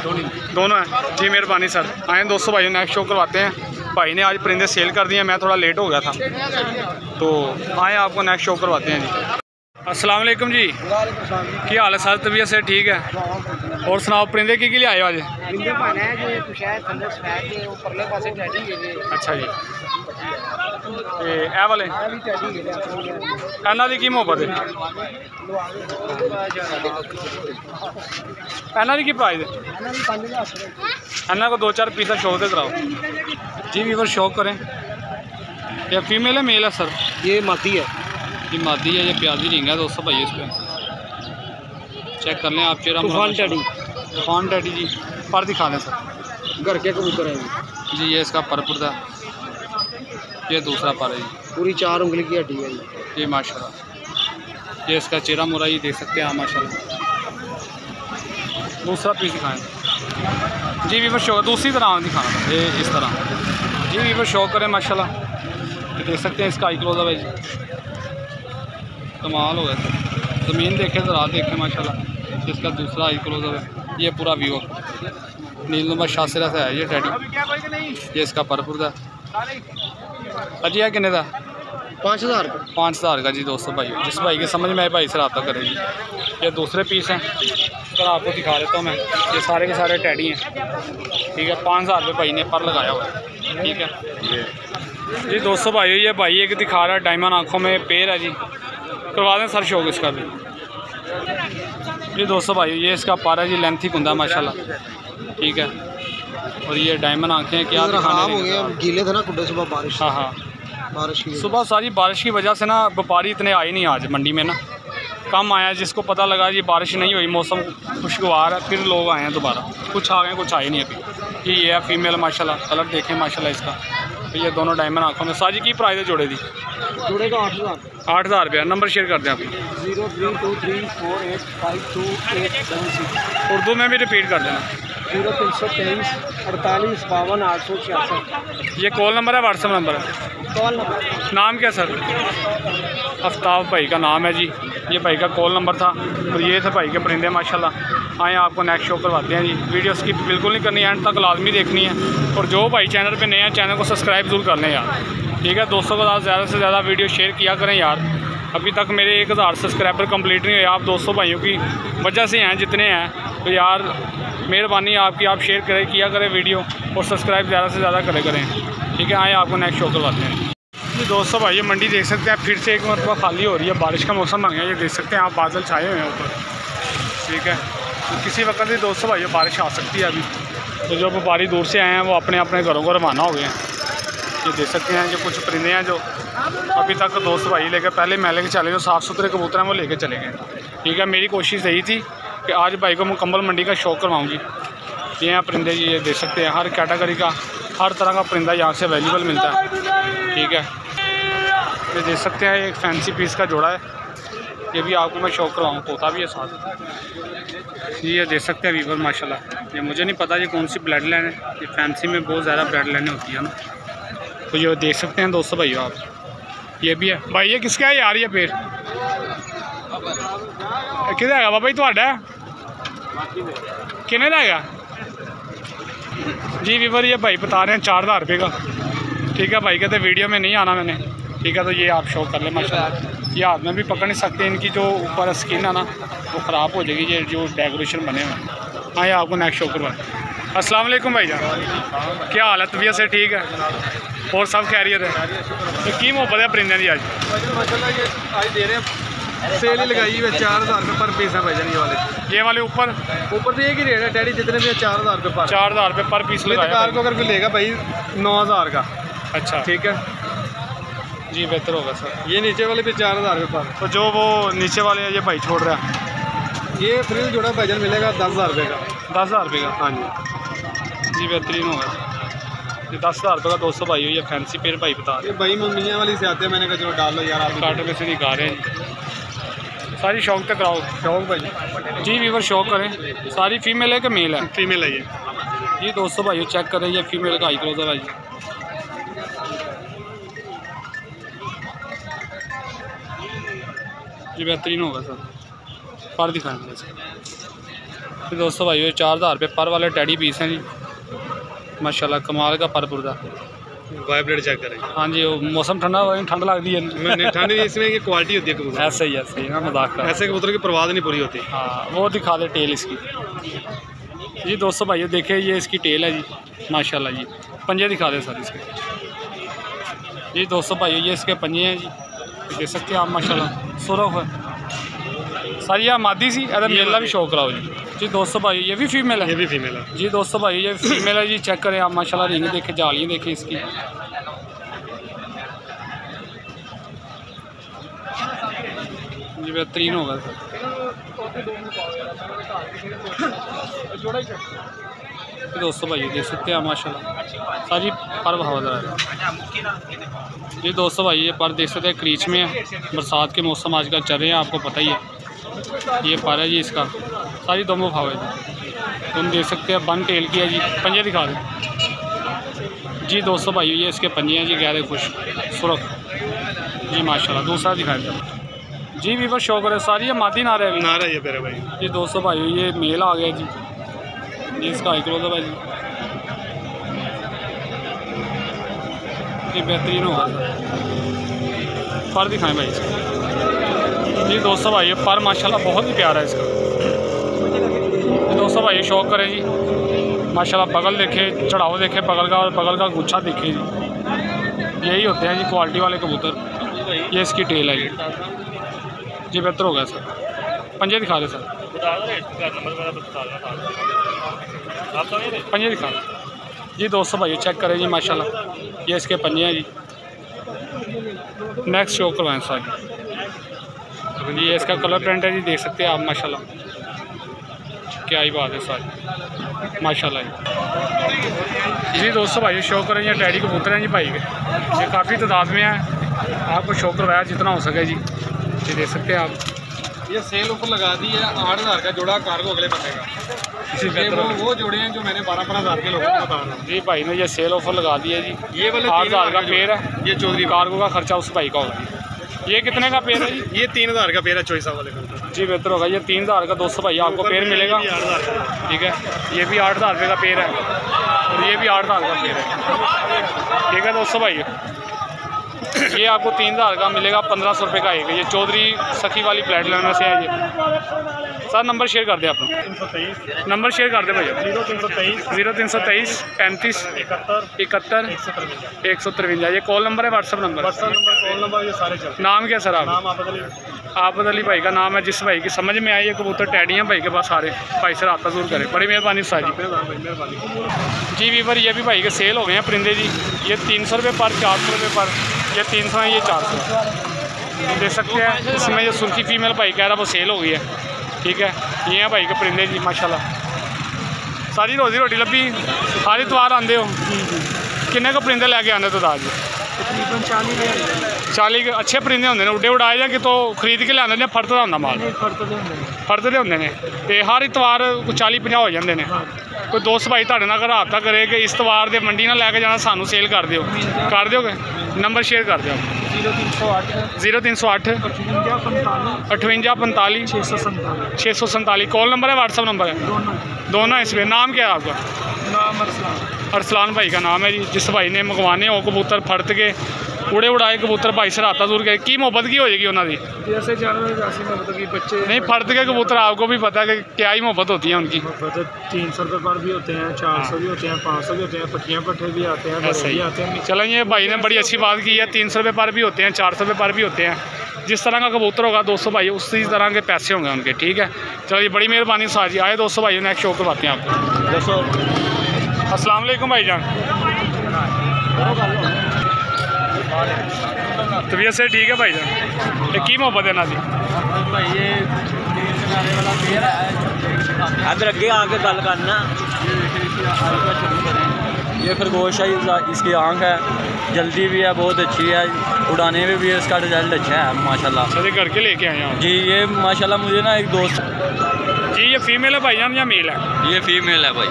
दोनों है जी। मेहरबानी सर। आए दोस्तों भाई नेक्स्ट शो करवाते हैं। भाई ने आज परिंदे सेल कर दिए, मैं थोड़ा लेट हो गया था, तो आए आपको नेक्स्ट शो करवाते हैं जी। अस्सलाम वालेकुम जी, क्या हाल है सर? तबीयत से ठीक है? और सुनाओ परिंदे की लिए आए आज? अच्छा जी। ए वाले इन्हों की की मोहब्बत है? इन्हों की प्राइस है? इन्हों को 2-4 पीसा शौक से कराओ जी वीवर। शौक करें। ये फीमेल है मेल है सर? ये मादी है। ये मादी है। ये प्याजी रिंग है दोस्तों भाई। इस पर चेक कर लें आप। चेहरा तूफान टैडी जी। पर दिखा दें सर। घर के कबूतर है जी। ये इसका पर पुरदा, ये दूसरा पर है जी। पूरी 4 उंगली की हड्डी है ये माशाल्लाह। ये इसका चेहरा मुरा ही देख सकते हैं आप माशाल्लाह। दूसरा पीस दिखाएं जी वीवर। शौक दूसरी तरह दिखाना ये इस तरह जी वीवर। शौक करें माशाल्लाह। देख सकते हैं इसका आई क्लोज है जी, कमाल हो गया सर। ज़मीन देखें ज़रा देखें माशाल्लाह, इसका दूसरा आई क्लोज है। ये पूरा व्यू नीलनुमा शासिरा से है ये टैडी। ये इसका परपुर का अजी है किन्ने का 5000 का 5000 का जी दोस्तों भाई। जिस भाई के समझ में आए भाई से रब्ता करें जी। ये दूसरे पीस हैं सर, आपको दिखा देता हूँ मैं। ये सारे के सारे टैडी हैं, ठीक है। 5000 रुपये भाई ने पर लगाया हुआ है, ठीक है जी दोस्तों भाई। ये भाई एक दिखा रहा है डायमंड आँखों में पेड़ है जी, करवा दें सर शौक इसका भी जी दोस्तों भाई। ये इसका पारा जी लेंथी कुंदा माशाल्लाह, ठीक है। और ये डायमंड आँखें क्या खराब हो गया, गीले थे ना कुड्डे सुबह बारिश। हाँ हाँ, बारिश की सुबह सारी बारिश की वजह से ना व्यापारी इतने आए नहीं आज मंडी में ना, कम आया। जिसको पता लगा ये बारिश नहीं हुई, मौसम खुशगवार है, फिर लोग आए हैं दोबारा। कुछ आ गए कुछ आए नहीं अभी। ये है फीमेल माशाल्लाह, कलर देखें माशाल्लाह इसका। तो ये दोनों डायमंड आँखों में। साजी की प्राइस है जोड़े दी? जोड़े का 8000 8000 रुपया। नंबर शेयर कर दें आप 0323485286। उर्दू में भी रिपीट कर देना। 0323 48 52 866। ये कॉल नंबर है, व्हाट्सअप नंबर है? Call number. नाम क्या सर? आफ्ताब भाई का नाम है जी। ये भाई का कॉल नंबर था। और ये थे भाई के परिंदे माशाल्लाह। आए आपको नेक्स्ट शो करवाते हैं जी। वीडियो स्किप बिल्कुल नहीं करनी, एंड तक लाजमी देखनी है। और जो भाई चैनल पे नए हैं चैनल को सब्सक्राइब जरूर कर लें यार, ठीक है। दोस्तों के साथ ज़्यादा से ज़्यादा वीडियो शेयर किया करें यार। अभी तक मेरे 1000 सब्सक्राइबर कंप्लीट नहीं हुए। आप दोस्तों भाइयों की वजह से हैं जितने हैं, तो यार मेहरबानी आपकी, आप शेयर करें किया करें वीडियो, और सब्सक्राइब ज़्यादा से ज़्यादा करें, ठीक है। आए आपको नेक्स्ट शो करवाते हैं जी दोस्तों भाई। ये मंडी देख सकते हैं फिर से एक मरतबा खाली हो रही है। बारिश का मौसम आ गया, ये देख सकते हैं आप, बादल छाए हुए हैं ऊपर, ठीक है। तो किसी वक्त भी दोस्तों भाई बारिश आ सकती है अभी। तो जो व्यापारी दूर से आए हैं वो अपने अपने घरों को रवाना हो गए हैं। ये देख सकते हैं जो कुछ परिंदे हैं जो अभी तक दोस्त भाई लेकर पहले मेले के चले, जो साफ़ सुथरे कबूतर हैं वो लेकर चले गए, ठीक है। मेरी कोशिश यही थी कि आज भाई को मुकम्मल मंडी का शौक करवाऊँ जी। ये हैं परिंदे, ये देख सकते हैं हर कैटेगरी का, हर तरह का परिंदा यहाँ से अवेलेबल मिलता है, ठीक है। ये देख सकते हैं एक फैंसी पीस का जोड़ा है, ये भी आपको मैं शौक करवाऊँ। तोता भी है साथ। ये देख सकते हैं वीवर माशाल्लाह। ये मुझे नहीं पता ये कौन सी ब्लड लाइन है, ये फैंसी में बहुत ज़्यादा ब्लड लाइनें होती है ना। तो ये देख सकते हैं दोस्तों भाइयों आप, ये भी है भाई। ये किसका है यार? ये पेड़ किधर है बाबा जी? थोड़ा किन्ने का है जी वीवर? ये भाई बता रहे हैं 4000 रुपये का, ठीक है। भाई कहते वीडियो में नहीं आना मैंने, ठीक है। तो ये आप शो कर लें माशाल्लाह। ये हाथ में भी पकड़ नहीं सकते, इनकी जो ऊपर स्किन है ना वो ख़राब हो जाएगी, ये जो डेकोरेशन बने हुए हैं। हाँ, ये आपको नेक्स्ट शो करवा। अस्सलाम वालेकुम भाई जान, क्या हाल है? तबीयत से ठीक है और सब खैरियत है? तो की मोहब्बत है परिंदे की आज? माशाल्लाह ये आज दे रहे हैं, सेल ही लगाई है। 4000 रुपये पर पीस है भाईजान। ये वाले ऊपर तो एक ही रेट है टैडी, जितने भी है 4000 रुपये पर। 4000 रुपये पर पीस लगाया। कार को अगर कोई लेगा भाई 9000 का, अच्छा ठीक है जी, बेहतर होगा सर। ये नीचे वाले भी 4000 रुपये पर। तो जो वो नीचे वाले ये भाई छोड़ रहा है, ये फ्रिल जोड़ा भाईजान मिलेगा 10000 रुपये का। 10000 रुपये का? हाँ जी बेहतरीन होगा ये 10000 रुपये का। दोस्तों भाई ये फैंसी पेड़ भाई बता रहे ये भाई मम्मियाँ वाली से आते हैं, मैंने कहा चलो डाल लो यार। आप कांटे में से दिखा रहे हैं सारी। शौक तक कराओ शौक भाई जी वीवर, शौक करें। सारी फीमेल है कि मेल है? फीमेल है ये जी दोस्तों भाई चेक करें, ये फीमेल का हाई क्लोज है भाई। जी बेहतरीन होगा सर, पर दिखाएंगे जी दोस्तों भाई। ये 4000 रुपये पर वाले टैडी पीस हैं जी माशाल्लाह, कमाल का पर पुरदा। वाइब्रेट चेक करें। हाँ जी, वो मौसम ठंडा हो, ठंड लगती है। ठंड इसमें की क्वालिटी होती है कबूतर। ऐसे ही ना, मजाक कर। ऐसे कबूतर की परवाज़ नहीं पूरी होती। हाँ, वो दिखा दे टेल इसकी जी दोस्तों भाई। देखिए ये इसकी टेल है जी माशाल्लाह जी। पंजे दिखा दे सर इसके जी दोस्तों भाई। ये इसके पंजे हैं जी, देख सकते हैं आप माशाल्लाह। सुरख है सर, ये मादी सी अरे मेला भी शौक कराओ जी दोस्तों भाई। ये भी फीमेल है? ये भी फीमेल है जी दोस्तों भाई, ये फीमेल है जी। चेक करें आप माशाल्लाह, रिंग देखें, जालियाँ देखें इसकी। जी बेहतरीन होगा सर। दोस्तों भाई देख सकते हैं माशाल्लाह सारी पर हवादार है जी दोस्तों भाई। ये पर देख सकते हैं क्रीच में है, बरसात के मौसम आजकल चल रहे हैं, आपको पता ही है। ये पर है जी इसका, सारी दोनों भाव है। तुम देख सकते हैं बन टेल की है जी। पंजे दिखा दें जी दोस्तों भाई। ये इसके पंजे हैं जी, गहरे खुश सुरख जी माशाल्लाह। दूसरा दिखाए जी वीवर शो करे सारी ये मादी नारे अभी नारा ये मेरे भाई जी। दोस्तों भाई ये मेल आ गया जी, इसका हाई क्लोज है भाई जी, बेहतरीन होगा सर। पर दिखाएं भाई इसका जी। दोस्तों भाई ये पर माशाल्लाह बहुत ही प्यारा है इसका। दोस्तों भाई शौक करें जी माशाल्लाह। बगल देखे, चढ़ाव देखे बगल का, और बगल का गुच्छा देखे जी। यही होते हैं जी क्वालिटी वाले कबूतर। ये इसकी टेल है जी जी, बेहतर हो गया सर। पंजे दिखा रहे सर, पंजे दिखा रहे जी। दोस्तों भाई चेक करें जी माशाल्लाह। ये इसके पंजे हैं जी। नेक्स्ट शो करवाएं सर जी। ये इसका कलर प्रिंट है जी, देख सकते हैं आप माशाल्लाह। क्या ही बात है सर माशाल्लाह जी। दोस्तों भाई शो करें ये डैडी कबूतर हैं जी भाई के। ये काफ़ी तादाद में है, आपको शो करवाया जितना हो सके जी। ये देख सकते हैं आप। ये सेल ऊपर लगा दी है 8,000 का जोड़ा, कार्गो अगले बंदे का। ये वो जोड़े हैं जो मैंने 12,000 के लोगों को बता रहा हूँ जी। भाई ने ये सेल ऑफर लगा दी है जी। ये वाले 8,000 का पेड़ है। ये चौधरी कार्गो का खर्चा उस भाई का होगा। ये कितने का पेड़ है जी? ये 3,000 का पेड़ है चॉइस वाले का जी, बेहतर होगा। ये 3,000 का। दोस्तों भाई आपको पेड़ मिलेगा, 8,000 का। ठीक है। ये भी 8,000 रुपये का पेड़ है, और ये भी 8,000 का पेड़ है, ठीक है। दोस्तों भाई ये आपको 3,000 का मिलेगा, 1,500 रुपये का एक। ये चौधरी सखी वाली प्लेटफॉर्म में से है ये। सर नंबर शेयर कर दे अपना, 323 नंबर शेयर कर दे भैया। 0323 0323 35 71 153। ये कॉल नंबर है, WhatsApp number? WhatsApp number, call number, ये सारे चलते नाम क्या सर आप? नाम आफत अली भाई का नाम है। जिस भाई की समझ में आई ये कबूतर टैडियाँ भाई के पास सारे, भाई से रब्ता ज़रूर करें। बड़ी मेहरबानी सारी मेहरबानी। जी। वीवर ये भी भाई के सेल हो गए हैं परिंदे जी। ये 300 रुपये पर, 400 रुपये पर। ये 300 है, ये 400 देख सकते हैं। इसमें जो सुर्खी फीमेल भाई कह रहा वो सेल हो गई है, ठीक है। ये हैं भाई के परिंदे जी माशाल्लाह। सारी रोजी रोटी लभी हर इतवार आते हो? किन्ने को परिंदे लैके आने तो दाज? तकरीबन 40 के अच्छे परिंदे होंगे ने, उड्डे उड़ाए जाए कि तो खरीद के लिया फर्द का होंगे माल? फर्द होंगे ने, तो हर इतवार 40-50 हो जाते हैं। कोई दोस्त भाई तुहाडे नाल रब्ता करे कि इस इतवार दे मंडी ना लैके जाना, सानू सेल कर दिओ, कर दोगे? नंबर शेयर कर दिओ। 0308 58 45 647। कॉल नंबर है, व्हाट्सअप नंबर है? दोनों इस पर। नाम क्या है आपका? नाम अरसलान भाई का नाम है जी। जिस भाई ने मंगवाने हो कबूतर फर्द के, उड़े उड़ाए कबूतर, भाई से रब्ता दूर की मोहब्बत की हो जाएगी उन्होंने? जैसे जानवर ऐसी मोहब्बत की बच्चे नहीं, फर्द के कबूतर आपको भी पता है कि क्या ही मोहब्बत होती है उनकी। 300 रुपये पर भी होते हैं, 400 भी होते हैं, 500 भी होते हैं, पट्टियाँ पट्टे भी आते हैं, ऐसा ही आते हैं। चलें, ये भाई ने बड़ी अच्छी बात की है। 300 रुपये पर भी होते हैं, 400 रुपये पर भी होते हैं। जिस तरह का कबूतर होगा दोस्तों भाई उसी तरह के पैसे होंगे उनके, ठीक है। चलिए बड़ी मेहरबानी साजी। आए दोस्तों भाई नेक्स्ट शो करवाते हैं आपको। अस्सलाम वालेकुम भाईजान। तबीयत से ठीक है भाईजान? ये की मोहब्बत है ना जी? अगर अगे आके गल करना, ये खरगोश है, इसकी आँख है, जल्दी भी है, बहुत अच्छी है, उड़ाने में भी इसका रिजल्ट अच्छा है माशाल्लाह। चलिए घर के लेके आए हैं जी। ये माशाल्लाह मुझे ना एक दोस्त जी। ये फीमेल है भाईजान या मेल है? ये फीमेल है भाई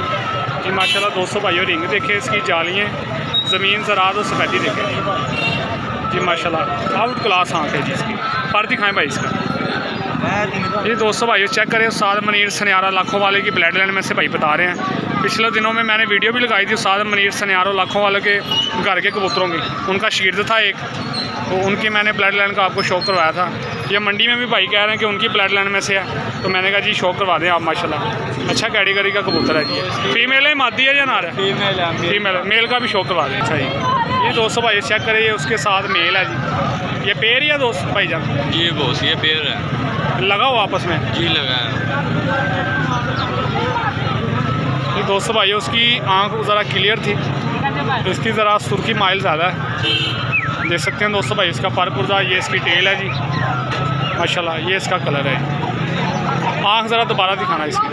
जी माशाल्लाह। दोस्तों भाइयों रिंग देखे इसकी, जालियाँ, ज़मीन ज़रात और सफेदी देखे जी माशाल्लाह। आउट क्लास आँख है जी इसकी। पर दिखाएँ भाई इसका जी। दोस्तों भाइयों चेक करें, उस्ताद मनीर सनियारा लाखों वाले की ब्लड लाइन में से भाई बता रहे हैं। पिछले दिनों में मैंने वीडियो भी लगाई थी उस्ताद मनीर सनियारा लाखों वाले के घर के कबूतरों की। उनका शीर्द था एक, तो उनकी मैंने ब्लड लाइन का आपको शो करवाया था। ये मंडी में भी भाई कह रहे हैं कि उनकी ब्लड लाइन में से है, तो मैंने कहा जी शो करवा दें आप माशाल्लाह। अच्छा कैटेगरी का कबूतर है जी। फीमेल है, मादी है या नार है? फीमेल है। मेल का भी शो करवा दें। अच्छा जी। ये दोस्तों भाई चेक करें, ये उसके साथ मेल है जी। ये पेड़ ही है दोस्त भाईजान? जी बॉस, ये पेड़ है, लगा हो आपस में? जी लगा है। ये दोस्तों भाई उसकी आँख ज़रा क्लियर थी, तो इसकी ज़रा सुर्खी माइल ज़्यादा है, देख सकते हैं दोस्तों भाई। इसका पर पुर्जा, ये इसकी टेल है जी माशाल्लाह। ये इसका कलर है। आँख ज़रा दोबारा दिखाना इसकी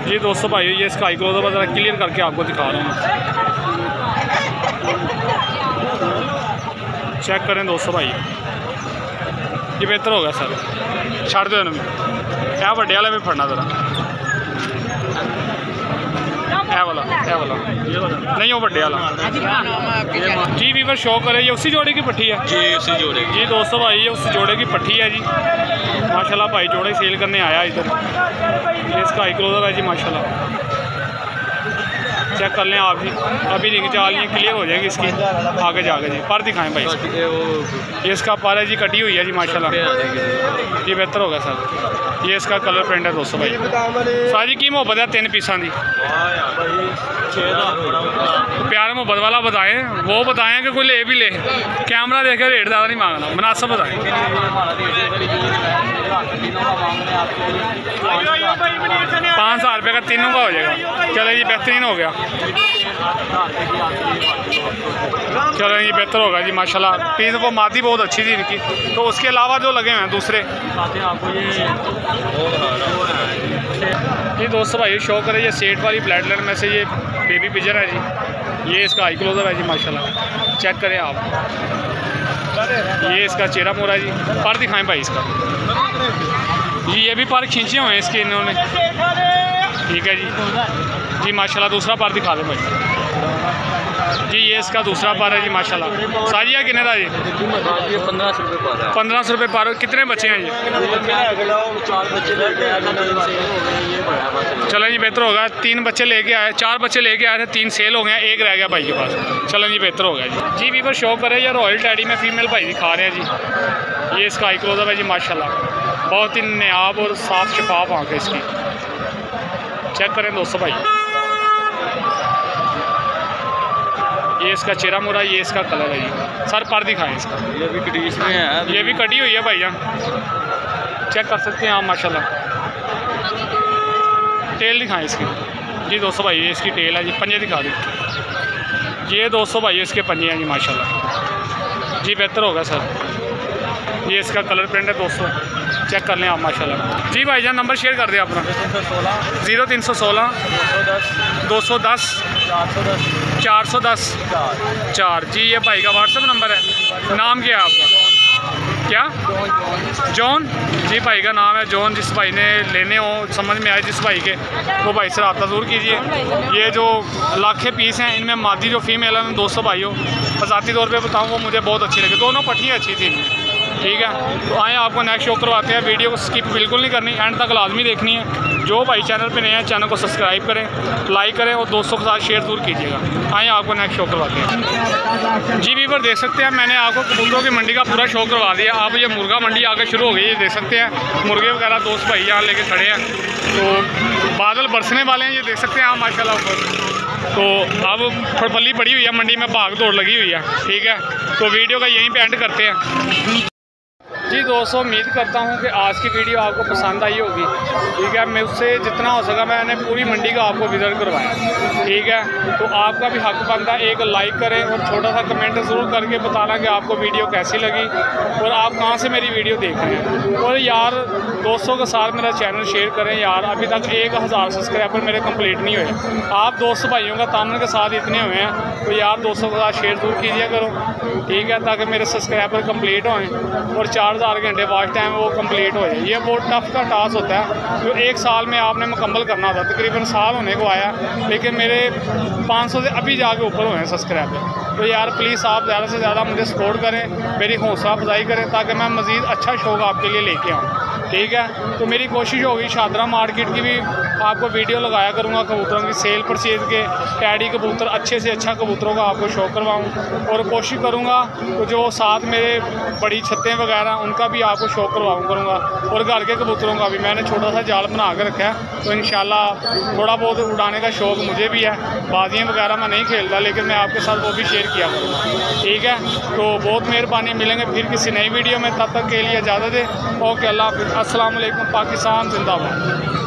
जी। दोस्तों भाई ये इसका आई क्लोज ज़रा क्लियर करके आपको दिखा रहा हूँ, चेक करें दोस्तों भाई। ये बेहतर होगा सर, छड़ दो इन्हें। क्या बड़े वाले में फड़ना ज़रा, है वाला नहीं वो बड़े वाला जी। वीवर शो करे ये उसी जोड़े की पट्टी है जी, उसी जोड़े जी। दोस्तों भाई ये उस जोड़े की पट्टी है जी माशाल्लाह। भाई जोड़े सेल करने आया इधर। ये इसका हाई क्लोजर है जी माशाल्लाह। चेक कर लें आप जी, अभी रिंग चाल ये क्लियर हो जाएगी इसकी आगे जाके जी। पर दिखाएं भाई ये इसका पर है जी, कटी हुई है जी माशाल्लाह। ये बेहतर होगा सर। ये इसका कलर प्रिंट है दोस्तों भाई। सारी की मोहब्बत है 3 पीसा की। प्यार मोहब्बत वाला बताएं, वो बताएं कि कोई ले भी ले। कैमरा देखे रेट ज़्यादा नहीं मांगना, मुनासिब बताएं। 5,000 रुपये का तीनों का हो जाएगा। चलो ये बेहतरीन हो गया। चलो ये बेहतर होगा जी माशाल्लाह। पीस वो मादी बहुत अच्छी थी इनकी। तो उसके अलावा जो लगे हुए हैं दूसरे आपको ये दोस्तों भाई शो करे ये सेट वाली ब्लैड लाइन में से ये बेबी पिजर है जी। ये इसका हाई क्लोजर है जी माशाल्लाह। चेक करें आप। ये इसका चेहरा मोरा है जी। पर दिखाएं भाई इसका जी। ये भी पर खींचे हुए हैं इसके इन्होंने। ठीक है जी माशाल्लाह। दूसरा पर दिखा दें भाई जी। ये इसका दूसरा पर है जी माशाल्लाह। साजिया कितने था जी? 1500 रुपये पर है। 1500 रुपये पर। कितने बच्चे हैं जी? 4 बच्चे लेके आए थे। चलो जी बेहतर होगा। 3 बच्चे लेके आए, 4 बच्चे लेके आए थे, 3 सेल हो गए, 1 रह गया भाई के पास। चलो जी बेहतर हो गया जी। जी वीवर शो करे या रॉयल टैडी में फीमेल भाई दिखा रहे हैं जी। ये इसका हाई क्लोजर है जी माशाल्लाह। बहुत ही नायाब और साफ शफाफ आँख है इसकी। चेक करें दोस्तों भाई। ये इसका चेहरा मोरा, ये इसका कलर है जी। सर पर दिखाएं इसका। ये भी कटीस में है। ये भी कटी हुई है भाईजान, चेक कर सकते हैं आप माशाल्लाह। टेल दिखाएं इसकी जी दोस्तों भाई। ये इसकी टेल है जी। पंजे दिखा दें। ये दोस्तों भाई इसके पंजे हैं जी माशाल्लाह जी। बेहतर होगा सर। ये इसका कलर प्रिंट है दोस्तों। चेक कर लें आप माशाल्लाह जी। भाईजान नंबर शेयर कर दें अपना। 0316 210 410 4 जी। ये भाई का व्हाट्सएप नंबर है। नाम क्या है आपका? क्या? जॉन जी। भाई का नाम है जॉन। जिस भाई ने लेने हो, समझ में आए जिस भाई के, वो भाई से रब्ता ज़रूर कीजिए। ये जो लाखे पीस हैं इनमें मादी जो फीमेल है दोस्तों भाइयों, ज़ाती तौर पे बताऊँ वो मुझे बहुत अच्छी लगी। दोनों पट्टियाँ अच्छी थी इनमें। ठीक है तो आए आपको नेक्स्ट शो करवाते हैं। वीडियो को स्किप बिल्कुल नहीं करनी, एंड तक लाजमी देखनी है। जो भाई चैनल पे नए हैं चैनल को सब्सक्राइब करें, लाइक करें और दोस्तों के साथ शेयर ज़रूर कीजिएगा। आए आपको नेक्स्ट शो करवाते हैं जी। वीवर देख सकते हैं मैंने आपको कबूतरों की मंडी का पूरा शो करवा दिया। अब ये मुर्गा मंडी आगे शुरू हो गई है, देख सकते हैं मुर्गे वगैरह दोस्त भाई यहाँ लेके खड़े हैं। तो बादल बरसने वाले हैं, ये देख सकते हैं आप माशाल्लाह ऊपर। तो अब फड़फली पड़ी हुई है मंडी में, भाग दौड़ लगी हुई है। ठीक है तो वीडियो का यहीं पे एंड करते हैं जी। दोस्तों उम्मीद करता हूं कि आज की वीडियो आपको पसंद आई होगी। ठीक है मुझसे जितना हो सका मैंने पूरी मंडी का आपको विज़िट करवाया। ठीक है तो आपका भी हक बनता है, एक लाइक करें और छोटा सा कमेंट ज़रूर करके बताना कि आपको वीडियो कैसी लगी और आप कहां से मेरी वीडियो देख रहे हैं। और यार दोस्तों के साथ मेरा चैनल शेयर करें यार। अभी तक 1000 सब्सक्राइबर मेरे कंप्लीट नहीं हुए। आप दोस्त भाइयों का तामन के साथ इतने हुए हैं तो यार दोस्तों के साथ शेयर ज़रूर कीजिए करो। ठीक है ताकि मेरे सब्सक्राइबर कंप्लीट होएँ और 4000 घंटे वॉच टाइम वो कंप्लीट हो जाए। ये बहुत टफ का टास्क होता है जो 1 साल में आपने मुकम्मल करना होता है। तकरीबन साल होने को आया लेकिन मेरे 500 से अभी जाके ऊपर हुए हैं सब्सक्राइबर। तो यार प्लीज़ आप ज़्यादा से ज़्यादा मुझे सपोर्ट करें, मेरी हौसला अफजाई करें ताकि मैं मज़ीद अच्छा शौक आपके लिए लेके आऊँ। ठीक है तो मेरी कोशिश होगी शादरा मार्केट की भी आपको वीडियो लगाया करूँगा, कबूतरों की सेल परचेज के, टैडी कबूतर अच्छे से अच्छा कबूतरों का आपको शो करवाऊँ और कोशिश करूँगा तो जो साथ मेरे बड़ी छतें वगैरह उनका भी आपको शो करवाऊँ करूँगा और घर के कबूतरों का भी मैंने छोटा सा जाल बना कर रखा है। तो इंशाल्लाह थोड़ा बहुत उड़ाने का शौक़ मुझे भी है। बाजियाँ वगैरह मैं नहीं खेलता लेकिन मैं आपके साथ वो भी शेयर किया करूँगा। ठीक है तो बहुत मेहरबानी, मिलेंगे फिर किसी नई वीडियो में, तब तक के लिए इजाज़त दें। ओके अल्लाह हाफ़िज़। अस्सलाम वालेकुम। पाकिस्तान जिंदाबाद।